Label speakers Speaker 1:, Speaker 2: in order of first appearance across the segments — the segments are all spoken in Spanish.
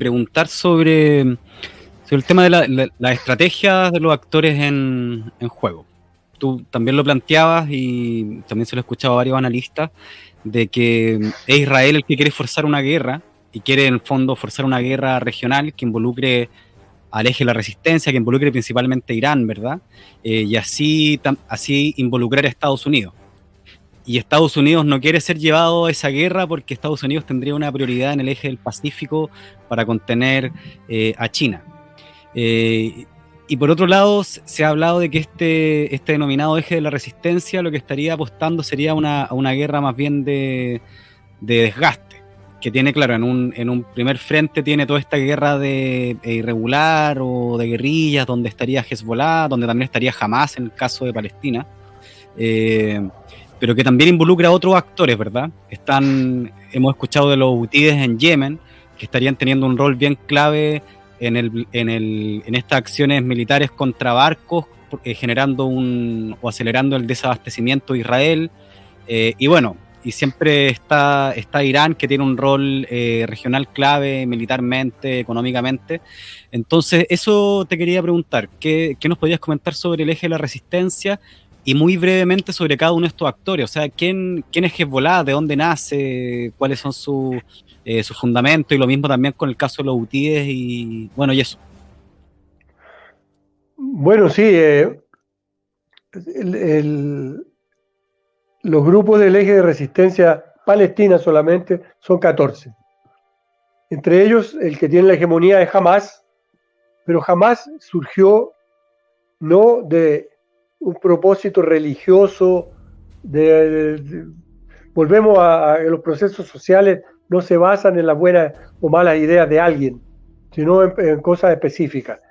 Speaker 1: preguntar sobre el tema de las estrategias de los actores en juego. Tú también lo planteabas y también se lo he escuchado a varios analistas, de que es Israel el que quiere forzar una guerra y quiere en el fondo forzar una guerra regional que involucre al eje de la resistencia, que involucre principalmente a Irán, ¿verdad? Y así involucrar a Estados Unidos. Y Estados Unidos no quiere ser llevado a esa guerra porque Estados Unidos tendría una prioridad en el eje del Pacífico para contener a China. Y por otro lado, se ha hablado de que este denominado eje de la resistencia lo que estaría apostando sería una guerra más bien de desgaste, que tiene, claro, en un primer frente tiene toda esta guerra de irregular o de guerrillas, donde estaría Hezbollah, donde también estaría Hamas en el caso de Palestina, pero que también involucra a otros actores, ¿verdad? Hemos escuchado de los hutíes en Yemen, que estarían teniendo un rol bien clave en estas acciones militares contra barcos, generando o acelerando el desabastecimiento de Israel, y bueno, y siempre está Irán, que tiene un rol regional clave militarmente, económicamente. Entonces, eso te quería preguntar, ¿qué nos podías comentar sobre el eje de la resistencia? Y muy brevemente sobre cada uno de estos actores, o sea, ¿quién es Hezbollah? ¿De dónde nace? ¿Cuáles son sus fundamentos? Y lo mismo también con el caso de los hutíes y bueno, y eso.
Speaker 2: Bueno, sí, los grupos del eje de resistencia palestina solamente son 14. Entre ellos, el que tiene la hegemonía es Hamas, pero Hamas surgió no de un propósito religioso, volvemos a los procesos sociales, no se basan en las buenas o malas ideas de alguien, sino en cosas específicas.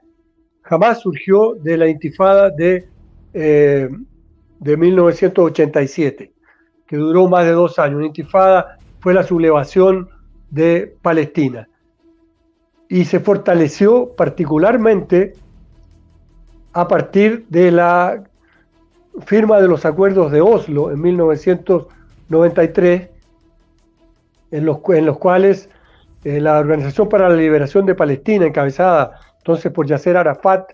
Speaker 2: Hamas surgió de la intifada de 1987, que duró más de 2 años. Una intifada fue la sublevación de Palestina y se fortaleció particularmente a partir de la firma de los acuerdos de Oslo en 1993, en los cuales la Organización para la Liberación de Palestina, encabezada entonces por Yasser Arafat,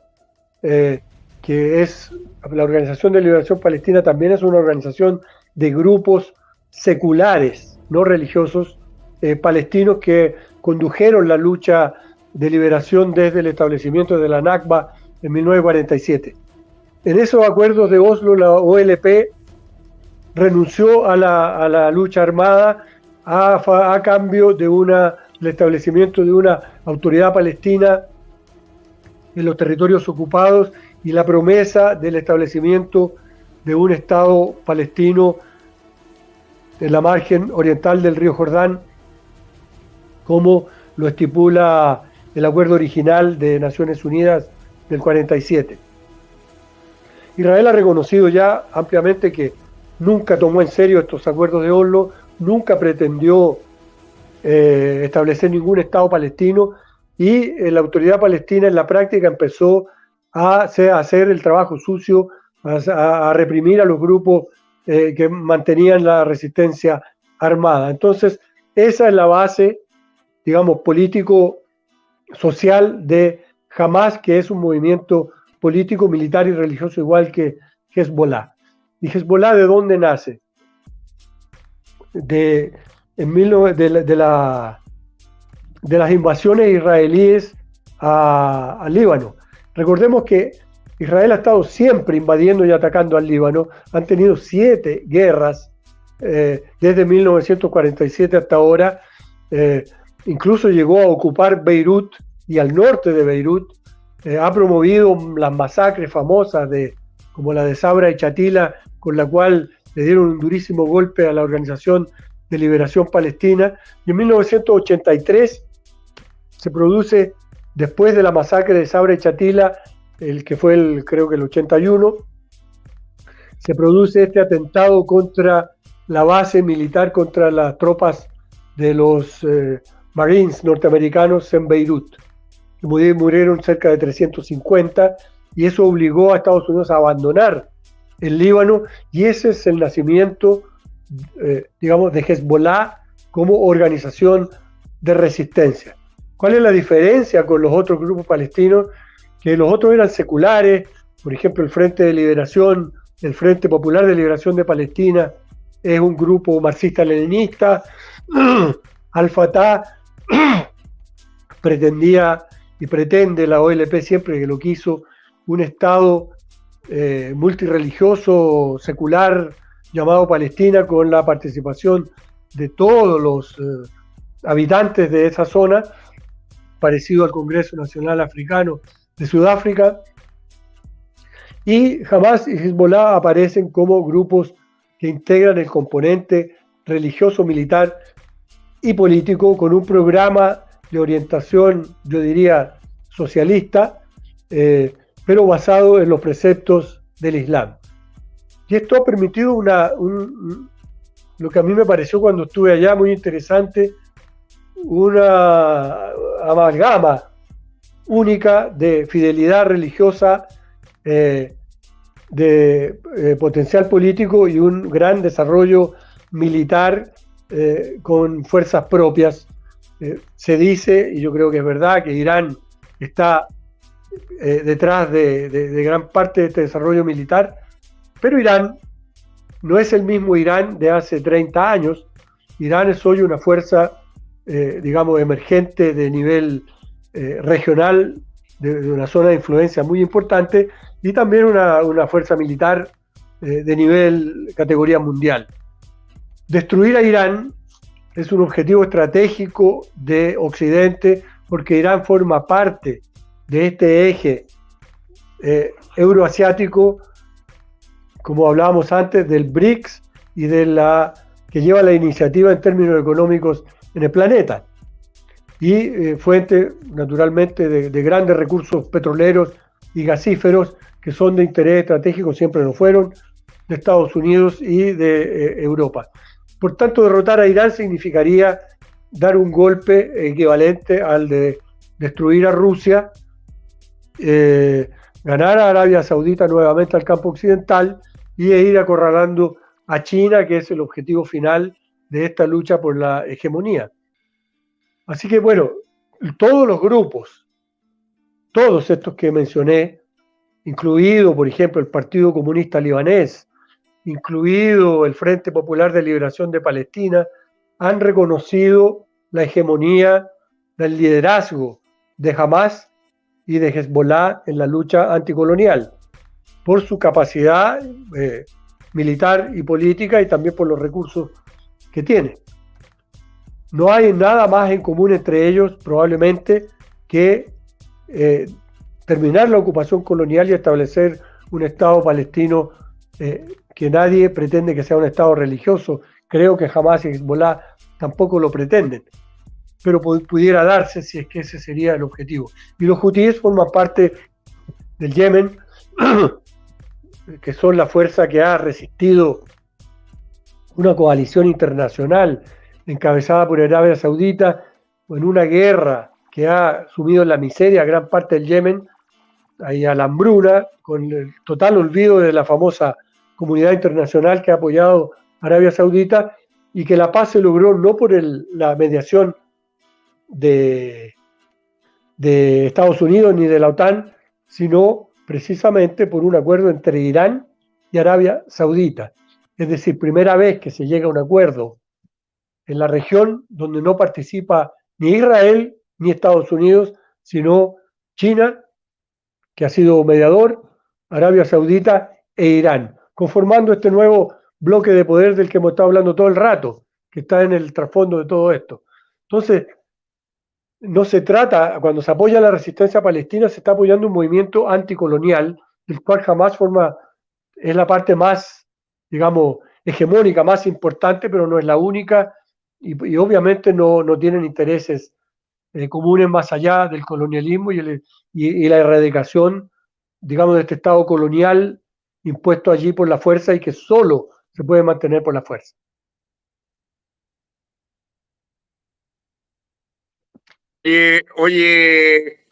Speaker 2: que es la Organización de Liberación Palestina, también es una organización de grupos seculares, no religiosos, palestinos, que condujeron la lucha de liberación desde el establecimiento de la Nakba en 1947. En esos acuerdos de Oslo, la OLP renunció a la lucha armada a cambio de el establecimiento de una autoridad palestina en los territorios ocupados y la promesa del establecimiento de un Estado palestino en la margen oriental del río Jordán, como lo estipula el acuerdo original de Naciones Unidas del 47. Israel ha reconocido ya ampliamente que nunca tomó en serio estos acuerdos de Oslo, nunca pretendió establecer ningún Estado palestino, y la autoridad palestina en la práctica empezó a hacer el trabajo sucio, a reprimir a los grupos que mantenían la resistencia armada. Entonces, esa es la base, digamos, político-social de Hamas, que es un movimiento político, militar y religioso igual que Hezbollah. ¿Y Hezbollah de dónde nace? De las invasiones israelíes al Líbano. Recordemos que Israel ha estado siempre invadiendo y atacando al Líbano. Han tenido 7 guerras desde 1947 hasta ahora. Incluso llegó a ocupar Beirut y al norte de Beirut. Ha promovido las masacres famosas como la de Sabra y Shatila, con la cual le dieron un durísimo golpe a la Organización de Liberación Palestina. Y en 1983 se produce, después de la masacre de Sabra y Shatila, el que fue creo que el 81, se produce este atentado contra la base militar, contra las tropas de los Marines norteamericanos en Beirut. Murieron cerca de 350, y eso obligó a Estados Unidos a abandonar el Líbano, y ese es el nacimiento, digamos, de Hezbollah como organización de resistencia. ¿Cuál es la diferencia con los otros grupos palestinos? Que los otros eran seculares, por ejemplo, el Frente de Liberación, el Frente Popular de Liberación de Palestina, es un grupo marxista-leninista. Al-Fatah pretendía y pretende, la OLP siempre que lo quiso, un Estado multirreligioso, secular, llamado Palestina, con la participación de todos los habitantes de esa zona, parecido al Congreso Nacional Africano de Sudáfrica. Y Hamas y Hezbollah aparecen como grupos que integran el componente religioso, militar y político con un programa de orientación, yo diría, socialista, pero basado en los preceptos del Islam. Y esto ha permitido lo que a mí me pareció cuando estuve allá muy interesante, una amalgama única de fidelidad religiosa, de potencial político y un gran desarrollo militar con fuerzas propias. Se dice, y yo creo que es verdad, que Irán está detrás de gran parte de este desarrollo militar, pero Irán no es el mismo Irán de hace 30 años. Irán es hoy una fuerza, digamos, emergente de nivel regional, de una zona de influencia muy importante, y también una fuerza militar de nivel categoría mundial. Destruir a Irán es un objetivo estratégico de Occidente porque Irán forma parte de este eje euroasiático, como hablábamos antes, del BRICS y que lleva la iniciativa en términos económicos en el planeta. Y fuente, naturalmente, de grandes recursos petroleros y gasíferos que son de interés estratégico, siempre lo fueron, de Estados Unidos y de Europa. Por tanto, derrotar a Irán significaría dar un golpe equivalente al de destruir a Rusia, ganar a Arabia Saudita nuevamente al campo occidental y ir acorralando a China, que es el objetivo final de esta lucha por la hegemonía. Así que bueno, todos los grupos, todos estos que mencioné, incluido, por ejemplo, el Partido Comunista Libanés, incluido el Frente Popular de Liberación de Palestina, han reconocido la hegemonía del liderazgo de Hamas y de Hezbollah en la lucha anticolonial, por su capacidad militar y política y también por los recursos que tiene. No hay nada más en común entre ellos, probablemente, que terminar la ocupación colonial y establecer un Estado palestino que nadie pretende que sea un Estado religioso. Creo que Hamas y Hezbollah tampoco lo pretenden, pero pudiera darse si es que ese sería el objetivo. Y los hutíes forman parte del Yemen, que son la fuerza que ha resistido una coalición internacional encabezada por Arabia Saudita en una guerra que ha sumido en la miseria a gran parte del Yemen, ahí a la hambruna, con el total olvido de la famosa comunidad internacional que ha apoyado a Arabia Saudita, y que la paz se logró no por la mediación de Estados Unidos ni de la OTAN, sino precisamente por un acuerdo entre Irán y Arabia Saudita. Es decir, primera vez que se llega a un acuerdo en la región donde no participa ni Israel ni Estados Unidos, sino China, que ha sido mediador, Arabia Saudita e Irán, conformando este nuevo bloque de poder del que hemos estado hablando todo el rato, que está en el trasfondo de todo esto. Entonces, no se trata, cuando se apoya la resistencia palestina, se está apoyando un movimiento anticolonial, del cual jamás es la parte más, digamos, hegemónica, más importante, pero no es la única, y obviamente no tienen intereses comunes más allá del colonialismo y la erradicación, digamos, de este Estado colonial impuesto allí por la fuerza y que solo se puede mantener por la fuerza.
Speaker 3: Oye,